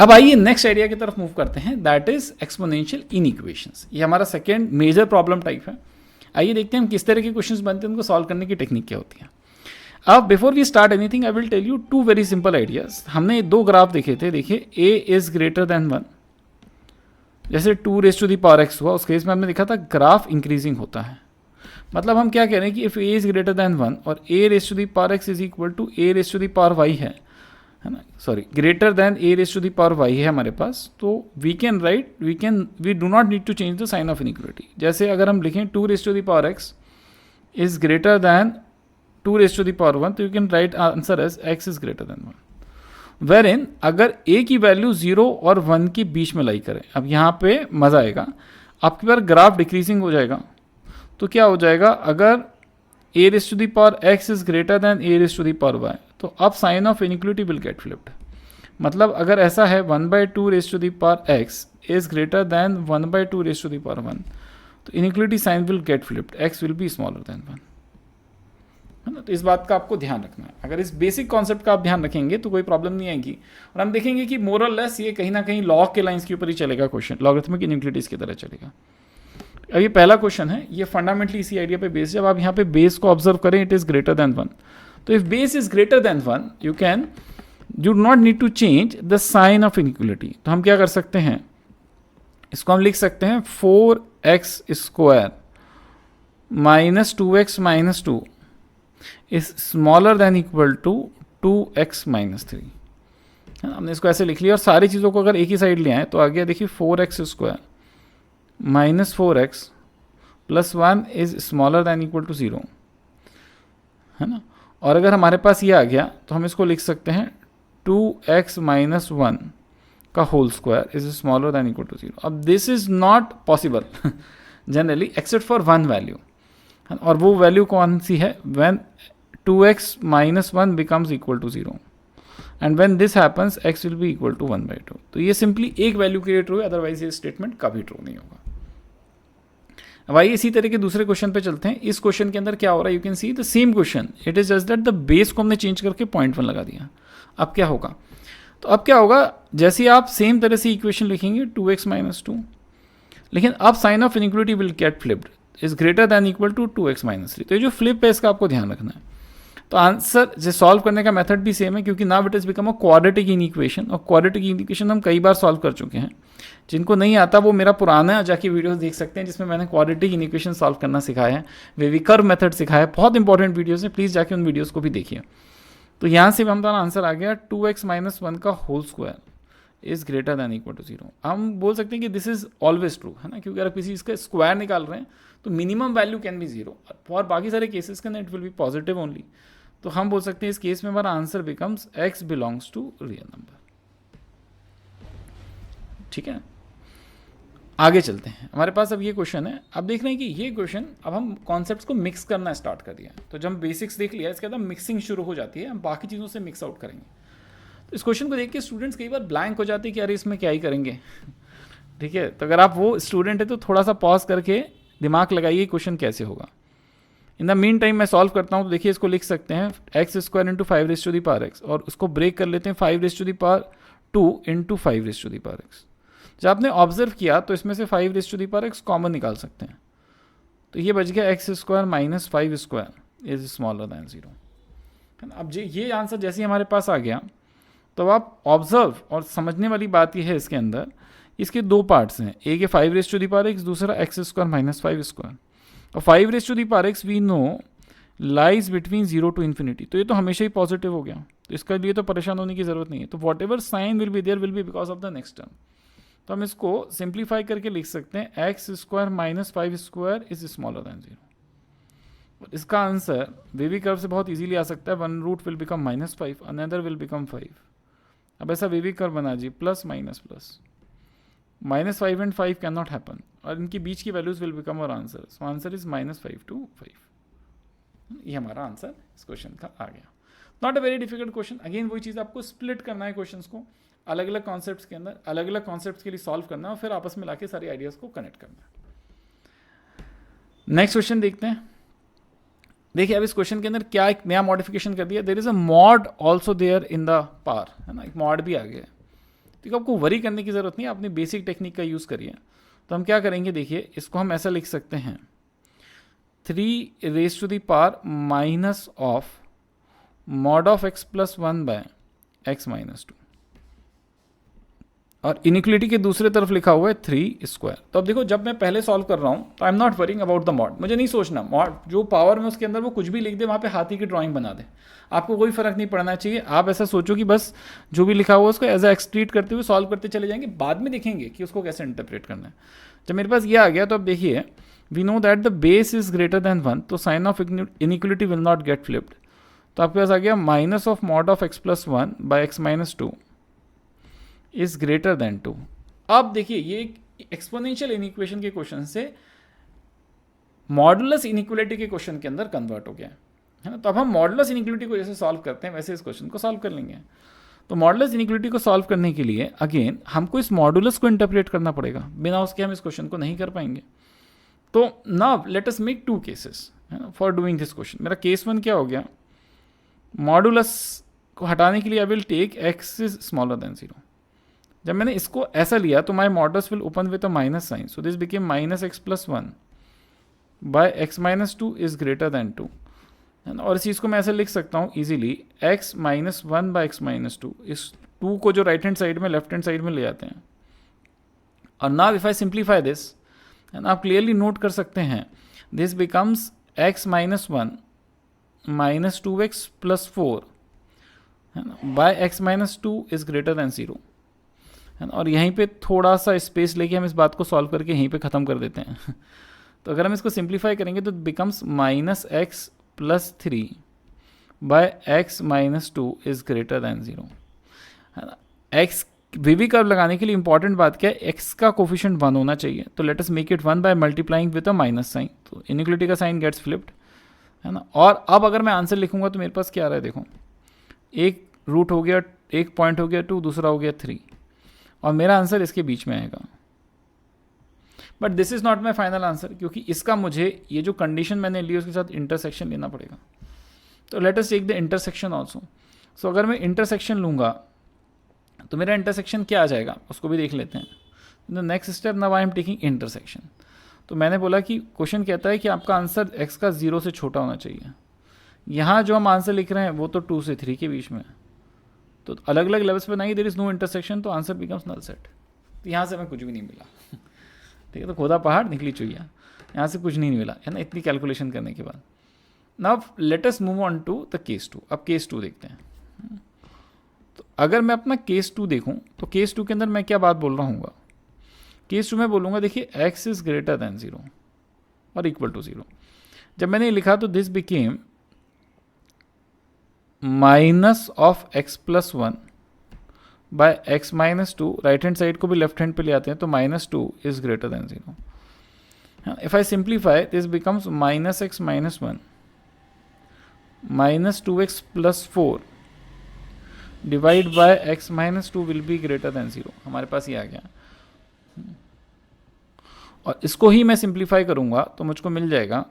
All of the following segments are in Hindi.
अब आइए नेक्स्ट आइडिया की तरफ मूव करते हैं, दैट इज एक्सपोनेंशियल इनइक्वेशंस। ये हमारा सेकेंड मेजर प्रॉब्लम टाइप है। आइए देखते हैं हम किस तरह के क्वेश्चंस बनते हैं, उनको सॉल्व करने की टेक्निक क्या होती है। अब before we start anything I will tell you two very simple ideas. हमने दो ग्राफ देखे थे, देखिए ए इज ग्रेटर देन 1, जैसे 2⁻x हुआ, उस केस में हमने देखा था ग्राफ इंक्रीजिंग होता है। मतलब हम क्या कह रहे हैं कि if a is greater than 1 और a⁻x is equal to a⁻y है ना, सॉरी ग्रेटर देन a⁻y है हमारे पास, तो we can write we do not need to change the sign of inequality. जैसे अगर हम लिखें 2⁻x इज ग्रेटर देन 2⁻1, तो you can write answer as x is greater than 1। Wherein अगर a की वैल्यू 0 और 1 के बीच में लाई करें, अब यहाँ पे मजा आएगा, आपके पास ग्राफ डिक्रीजिंग हो जाएगा। तो क्या हो जाएगा, अगर a⁻x is greater then a⁻y, तो अब sign of inequality will get flipped. मतलब अगर ऐसा है 1/2⁻x इज ग्रेटर देन 1/2⁻1, तो inequality sign will get flipped, x will be smaller than 1, है ना। तो इस बात का आपको ध्यान रखना है। अगर इस बेसिक कॉन्सेप्ट का आप ध्यान रखेंगे तो कोई प्रॉब्लम नहीं आएगी। और हम देखेंगे कि मोर और लेस ये कहीं ना कहीं लॉग के लाइंस के ऊपर ही चलेगा क्वेश्चन, लॉगरिथमिक इनइक्वालिटीज की तरह चलेगा। अब ये पहला क्वेश्चन है, ये फंडामेंटली इसी आइडिया पे बेस्ड है। अब आप यहाँ पे बेस को ऑब्जर्व करें, इट इज ग्रेटर देन 1। तो if base is greater than 1, you do not need to change the sign of inequality. तो हम क्या कर सकते हैं, इसको हम लिख सकते हैं 4x² minus 2x minus 2 is smaller than equal to 2x minus 3। हमने इसको ऐसे लिख लिया, और सारी चीज़ों को अगर एक ही साइड ले आए तो आ गया, देखिए 4x² minus 4x plus 1 is smaller than equal to 0, है ना। और अगर हमारे पास ये आ गया तो हम इसको लिख सकते हैं 2x माइनस 1 का whole square is smaller than equal to 0। अब this is not possible generally except for one value, और वो वैल्यू कौन सी है, when 2x minus 1 becomes equal to 0, and when this happens x will be equal to 1/2। तो ये सिंपली एक वैल्यू के लिए ट्रू है, अदरवाइज ये स्टेटमेंट कभी ट्रू नहीं होगा। अब आइए इसी तरह के दूसरे क्वेश्चन पे चलते हैं। इस क्वेश्चन के अंदर क्या हो रहा है, you can see the same question, it is just that the base को हमने चेंज करके 0.1 लगा दिया। अब क्या होगा, तो अब क्या होगा, जैसे आप सेम तरह से इक्वेशन लिखेंगे 2x माइनस 2, लेकिन अब sign of inequality will get flipped, is greater than equal to 2x minus 3। तो ये जो फ्लिप है इसका आपको ध्यान रखना है। तो आंसर से सॉल्व करने का मेथड भी सेम है, क्योंकि now it is become a quadratic inequation, और क्वाड्रेटिक इनइक्वेशन हम कई बार सॉल्व कर चुके हैं। जिनको नहीं आता वो मेरा पुराना जाके वीडियोस देख सकते हैं, जिसमें मैंने क्वाड्रेटिक इनइक्वेशन सॉल्व करना सिखाया है, वेवी कर्व मेथड सिखाया है, बहुत इंपॉर्टेंट वीडियोस है, प्लीज़ जाके उन वीडियोस को भी देखिए। तो यहाँ से हमारा आंसर आ गया 2x माइनस 1 का whole square is greater than equal to 0। हम बोल सकते हैं कि दिस इज ऑलवेज ट्रू, है ना, क्योंकि अगर किसी इसका स्क्वायर निकाल रहे हैं तो मिनिमम वैल्यू कैन बी 0, और बाकी सारे केसेस के अंदर it will be positive only. तो हम बोल सकते हैं इस केस में हमारा answer becomes x belongs to real number. ठीक है, आगे चलते हैं। हमारे पास अब ये क्वेश्चन है, अब देख रहे हैं कि ये क्वेश्चन, अब हम कॉन्सेप्ट्स को मिक्स करना स्टार्ट कर दिया। तो जब हम बेसिक्स देख लिया, इसके बाद मिक्सिंग शुरू हो जाती है, हम बाकी चीज़ों से मिक्स आउट करेंगे। तो इस क्वेश्चन को देख के स्टूडेंट्स कई बार ब्लैंक हो जाते हैं कि अरे इसमें क्या ही करेंगे। ठीक है, तो अगर आप वो स्टूडेंट है तो थोड़ा सा पॉज करके दिमाग लगाइए क्वेश्चन कैसे होगा। इन द मीन टाइम मैं सॉल्व करता हूँ। तो देखिए इसको लिख सकते हैं x² इंटू 5⁻x, और उसको ब्रेक कर लेते हैं 5⁻2 इंटू 5⁻x। जब आपने ऑब्जर्व किया तो इसमें से 5⁻x कॉमन निकाल सकते हैं, तो ये बच गया x² minus 5² is smaller than 0। अब ये आंसर जैसे ही हमारे पास आ गया, तो आप ऑब्जर्व, और समझने वाली बात यह है इसके अंदर, इसके दो पार्ट्स हैं, एक है 5⁻x, दूसरा x² माइनस 5²। और 5⁻x we know lies between 0 to infinity, तो ये तो हमेशा ही पॉजिटिव हो गया, तो इसके लिए तो परेशान होने की जरूरत नहीं है। तो whatever sign will be there will be because of the next term. तो हम इसको सिंप्लीफाई करके लिख सकते हैं x² minus 5² is smaller than 0। इसका आंसर वेवी कर्व से बहुत इजीली आ सकता है, 1 root will become -5, another will become 5। अब ऐसा वेवी कर्व बना जी, plus minus plus, -5 and 5 can not happen, और इनके बीच की values will become our answer. So answer is -5 to 5। ये हमारा आंसर इस क्वेश्चन का आ गया। Not a very difficult question. Again वही चीज़, आपको स्प्लिट करना है क्वेश्चंस को, अलग अलग कॉन्सेप्ट्स के अंदर अलग अलग कॉन्सेप्ट्स के लिए सॉल्व करना है, और फिर आपस में लाके सारे आइडियाज को कनेक्ट करना है। नेक्स्ट क्वेश्चन देखते हैं। देखिए अब इस क्वेश्चन के अंदर क्या एक नया मॉडिफिकेशन कर दिया, there is a mod also there in the par, है ना, एक मॉड भी आ गया है। तो आपको वरी करने की ज़रूरत नहीं है, अपनी बेसिक टेक्निक का यूज़ करिए। तो हम क्या करेंगे, देखिए इसको हम ऐसा लिख सकते हैं 3 raised to the power minus of mod of x plus 1 by x minus 2, और इनिक्वलिटी के दूसरे तरफ लिखा हुआ है 3 स्क्वायर। तो अब देखो, जब मैं पहले सॉल्व कर रहा हूँ तो I am not worrying about the mod, मुझे नहीं सोचना मॉड जो पावर में उसके अंदर वो कुछ भी लिख दे, वहाँ पे हाथी की ड्राइंग बना दे, आपको कोई फर्क नहीं पड़ना चाहिए। आप ऐसा सोचो कि बस जो भी लिखा हुआ है उसको एज ए एक्सट्रीट करते हुए सॉल्व करते चले जाएंगे, बाद में देखेंगे कि उसको कैसे इंटरप्रेट करना है। जब मेरे पास ये आ गया तो अब देखिए, we know that the base is greater than 1, तो sign of inequality will not get flipped. तो आपके पास आ गया minus of mod of x plus 1 by x minus 2 is greater than 2। अब देखिए, ये एक्सपोनेंशियल इनइक्वेशन के क्वेश्चन से मॉडुलस इनइक्वलिटी के क्वेश्चन के अंदर कन्वर्ट हो गया है ना। तो अब हम मॉडुलस इनइक्वलिटी को जैसे सॉल्व करते हैं वैसे इस क्वेश्चन को सॉल्व कर लेंगे। तो मॉडुलस इनइक्वलिटी को सॉल्व करने के लिए अगेन हमको इस मॉडुलस को इंटरप्रेट करना पड़ेगा, बिना उसके हम इस क्वेश्चन को नहीं कर पाएंगे। तो now let us make 2 cases है ना फॉर डूइंग दिस क्वेश्चन। मेरा केस 1 क्या हो गया, मॉडुलस को हटाने के लिए I will take x is smaller than 0। जब मैंने इसको ऐसा लिया तो my modulus will open with a minus sign, so this became minus x plus 1 by x minus 2 is greater than 2 है ना। और इस चीज़ को मैं ऐसे लिख सकता हूँ easily, x minus 1 by x minus 2, इस 2 को जो राइट हैंड साइड में लेफ्ट हैंड साइड में ले जाते हैं। और now if I simplify this and आप क्लियरली नोट कर सकते हैं, this becomes x minus 1 minus 2x plus 4 है ना by x minus 2 is greater than 0 है ना। और यहीं पे थोड़ा सा स्पेस लेके हम इस बात को सॉल्व करके यहीं पे ख़त्म कर देते हैं। तो अगर हम इसको सिंप्लीफाई करेंगे तो becomes minus x plus 3 by x minus 2 is greater than 0 है ना। x वीवी कर्व लगाने के लिए इंपॉर्टेंट बात क्या है, x का कोफिशिएंट 1 होना चाहिए। तो let us make it 1 by multiplying with a minus sign, तो इनइक्वलिटी का साइन गेट्स फ्लिप्ड है ना। और अब अगर मैं आंसर लिखूंगा तो मेरे पास क्या आ रहा है, देखो एक रूट हो गया, एक पॉइंट हो गया 2, दूसरा हो गया 3, और मेरा आंसर इसके बीच में आएगा। But this is not my final answer, क्योंकि इसका मुझे ये जो कंडीशन मैंने ली उसके साथ इंटरसेक्शन लेना पड़ेगा। तो let us take the intersection also. So अगर मैं इंटरसेक्शन लूँगा तो मेरा इंटरसेक्शन क्या आ जाएगा उसको भी देख लेते हैं। The next step now I am taking intersection. तो मैंने बोला कि क्वेश्चन कहता है कि आपका आंसर x का 0 से छोटा होना चाहिए। यहाँ जो हम आंसर लिख रहे हैं वो तो 2 से 3 के बीच में है, तो अलग अलग लेवल्स पे नहीं, देयर इज नो इंटरसेक्शन, तो आंसर बिकम्स नल सेट। तो यहाँ से हमें कुछ भी नहीं मिला। ठीक है, तो खोदा पहाड़ निकली चुईया, यहाँ से कुछ नहीं मिला है ना इतनी कैलकुलेशन करने के बाद। Now let us move on to the case 2। अब केस 2 देखते हैं। तो अगर मैं अपना केस 2 देखूं तो केस 2 के अंदर मैं क्या बात बोल रहा हूँ, केस 2 में बोलूँगा देखिए x इज ग्रेटर देन 0 और इक्वल टू 0। जब मैंने ये लिखा तो this became minus of x plus 1 by x minus 2, right hand side को भी लेफ्ट हैंड पे ले आते हैं तो minus 2 is greater than 0। If I simplify this becomes minus x minus 1 minus 2x plus 4 divide by x minus 2 will be greater than 0। हमारे पास ये आ गया, और इसको ही मैं सिंप्लीफाई करूंगा तो मुझको मिल जाएगा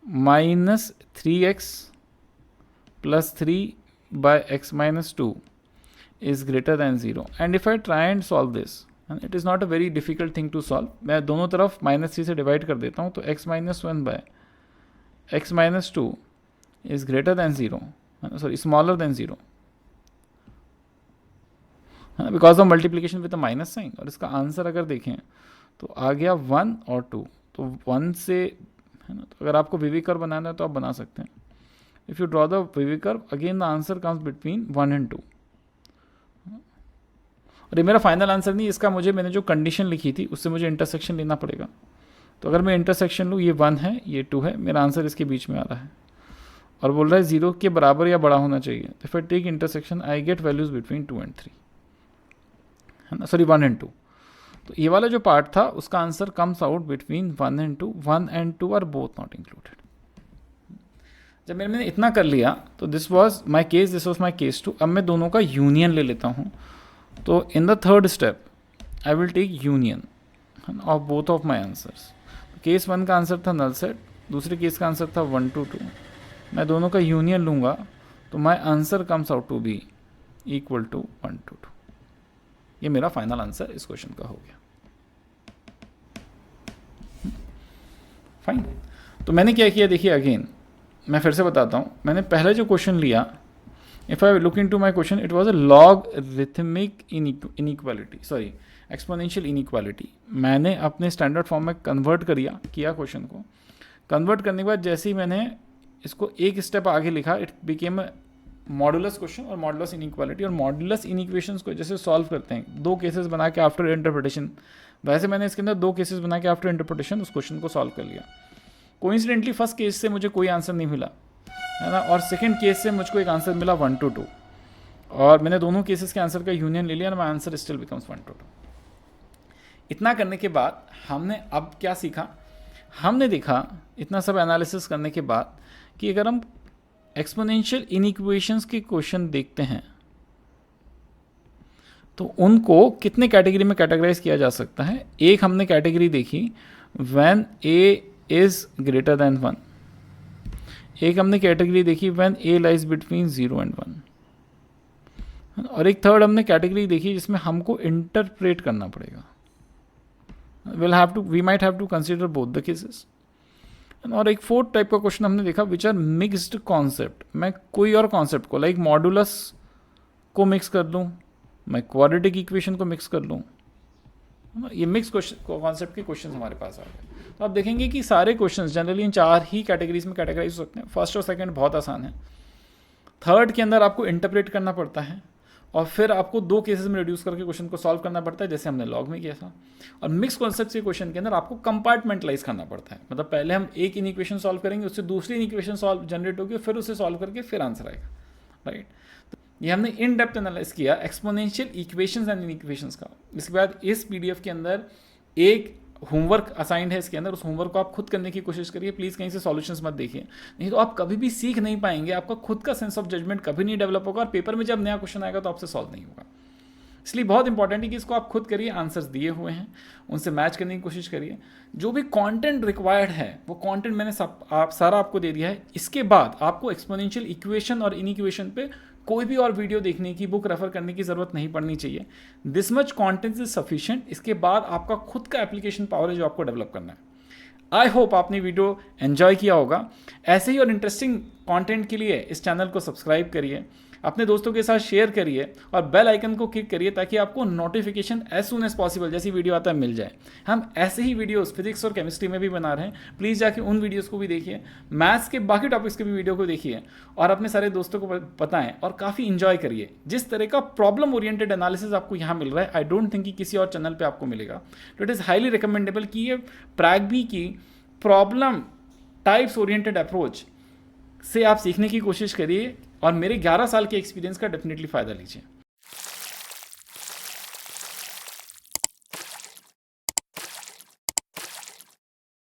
minus 3x plus 3 by x minus 2 is greater than 0. And if I try and solve this, and it is not a very difficult thing to solve, मैं दोनों तरफ माइनस 3 से डिवाइड कर देता हूँ, तो x minus 1 by x minus 2 is greater than 0, sorry smaller than 0, because of multiplication with a minus sign. और इसका आंसर अगर देखें तो आ गया 1 और 2, तो 1 से है ना। तो अगर आपको वीवी कर्व बनाना है तो आप बना सकते हैं। If you draw the wavy curve again the answer comes between 1 and 2। और ये मेरा फाइनल आंसर नहीं, इसका मैंने जो कंडीशन लिखी थी उससे मुझे इंटरसेक्शन लेना पड़ेगा। तो अगर मैं इंटरसेक्शन लूँ, ये 1 है ये 2 है, मेरा आंसर इसके बीच में आ रहा है और बोल रहा है 0 के बराबर या बड़ा होना चाहिए। तो if I take intersection I get values between 2 and 3 है ना, सॉरी 1 एंड 2। तो ये वाला जो पार्ट था उसका answer comes out between 1 and 2। 1 and 2 are both not included. जब मैंने इतना कर लिया तो दिस वॉज माई केस 2। अब मैं दोनों का यूनियन ले लेता हूँ। तो in the third step I will take union of both of my answers. Case 1 का आंसर था नल सेट, दूसरे केस का आंसर था 1 to 2। मैं दोनों का यूनियन लूँगा तो my answer comes out to be equal to 1 to 2। ये मेरा फाइनल आंसर इस क्वेश्चन का हो गया। फाइन। तो मैंने क्या किया, देखिए अगेन मैं फिर से बताता हूँ। मैंने पहले जो क्वेश्चन लिया, if I look into my question, it was a logarithmic inequality, sorry exponential inequality. मैंने अपने स्टैंडर्ड फॉर्म में कन्वर्ट किया क्वेश्चन को। कन्वर्ट करने के बाद जैसे ही मैंने इसको एक स्टेप आगे लिखा, इट बिकेम मॉडुलस क्वेश्चन और मॉडुलस इनइक्वालिटी। और मॉडुलस इनइक्वेशंस को जैसे सॉल्व करते हैं 2 केसेस बना के आफ्टर इंटरप्रिटेशन, वैसे मैंने इसके अंदर 2 केसेस बना के आफ्टर इंटरप्रिटेशन उस क्वेश्चन को सॉल्व कर लिया। कोइंसिडेंटली फर्स्ट केस से मुझे कोई आंसर नहीं मिला, है ना, और सेकंड केस से मुझको एक आंसर मिला 1 to 2, और मैंने दोनों केसेस के आंसर का यूनियन ले लिया और my answer still becomes 1 to 2। इतना करने के बाद हमने अब क्या सीखा, हमने देखा इतना सब एनालिसिस करने के बाद कि अगर हम एक्सपोनेंशियल इनइक्वेशंस के क्वेश्चन देखते हैं तो उनको कितने कैटेगरी में कैटेगराइज किया जा सकता है। एक हमने कैटेगरी देखी when a is greater than 1, एक हमने कैटेगरी देखी when a lies between 0 and 1, और एक थर्ड हमने कैटेगरी देखी जिसमें हमको इंटरप्रेट करना पड़ेगा। We might have to consider both the cases. और एक फोर्थ टाइप का क्वेश्चन हमने देखा विच आर मिक्स्ड कॉन्सेप्ट। मैं कोई और कॉन्सेप्ट को लाइक मॉडुलस को मिक्स कर लूँ, मैं क्वाड्रेटिक इक्वेशन को मिक्स कर लूँ, ये मिक्स कॉन्सेप्ट के क्वेश्चन हमारे पास आ गए। तो आप देखेंगे कि सारे question generally in 4 he categories में कैटेगराइज हो सकते हैं। फर्स्ट और सेकंड बहुत आसान है, थर्ड के अंदर आपको इंटरप्रेट करना पड़ता है, और फिर आपको 2 केसेस में रिड्यूस करके क्वेश्चन को सॉल्व करना पड़ता है जैसे हमने लॉग में किया था। और मिक्स कॉन्सेप्ट के क्वेश्चन के अंदर आपको कंपार्टमेंटलाइज करना पड़ता है, मतलब पहले हम एक इनइक्वेशन सॉल्व करेंगे, उससे दूसरी इनइक्वेशन सॉल्व जनरेट होगी, फिर उसे सॉल्व करके फिर आंसर आएगा, राइट। तो ये हमने इन डेप्थ एनालाइज किया एक्सपोनेंशियल इक्वेशंस एंड इनइक्वेशंस का। इसके बाद इस PDF के अंदर एक होमवर्क असाइंड है, इसके अंदर उस होमवर्क को आप खुद करने की कोशिश करिए, प्लीज़ कहीं से सॉल्यूशंस मत देखिए, नहीं तो आप कभी भी सीख नहीं पाएंगे, आपका खुद का सेंस ऑफ जजमेंट कभी नहीं डेवलप होगा, और पेपर में जब नया क्वेश्चन आएगा तो आपसे सॉल्व नहीं होगा। इसलिए बहुत इंपॉर्टेंट है कि इसको आप खुद करिए, आंसर्स दिए हुए हैं उनसे मैच करने की कोशिश करिए, जो भी कंटेंट रिक्वायर्ड है वो कंटेंट मैंने सारा आपको दे दिया है। इसके बाद आपको एक्सपोनेंशियल इक्वेशन और इनइक्वेशन पे कोई भी और वीडियो देखने की, बुक रेफर करने की ज़रूरत नहीं पड़नी चाहिए। This much content is sufficient. इसके बाद आपका खुद का एप्लीकेशन पावर है जो आपको डेवलप करना है। आई होप आपने वीडियो एंजॉय किया होगा। ऐसे ही और इंटरेस्टिंग कंटेंट के लिए इस चैनल को सब्सक्राइब करिए, अपने दोस्तों के साथ शेयर करिए और बेल आइकन को क्लिक करिए ताकि आपको notification as soon as possible जैसी वीडियो आता है मिल जाए। हम ऐसे ही वीडियोस फिजिक्स और केमिस्ट्री में भी बना रहे हैं, प्लीज़ जाके उन वीडियोस को भी देखिए, मैथ्स के बाकी टॉपिक्स के भी वीडियो को देखिए और अपने सारे दोस्तों को बताएं और काफ़ी इंजॉय करिए। जिस तरह का प्रॉब्लम ओरिएंटेड एनालिसिस आपको यहाँ मिल रहा है, आई डोंट थिंक कि किसी और चैनल पर आपको मिलेगा। तो इट इज़ हाईली रिकमेंडेबल कि ये प्रैग्बी की प्रॉब्लम टाइप्स ओरिएंटेड अप्रोच से आप सीखने की कोशिश करिए और मेरे 11 साल के एक्सपीरियंस का डेफिनेटली फ़ायदा लीजिए।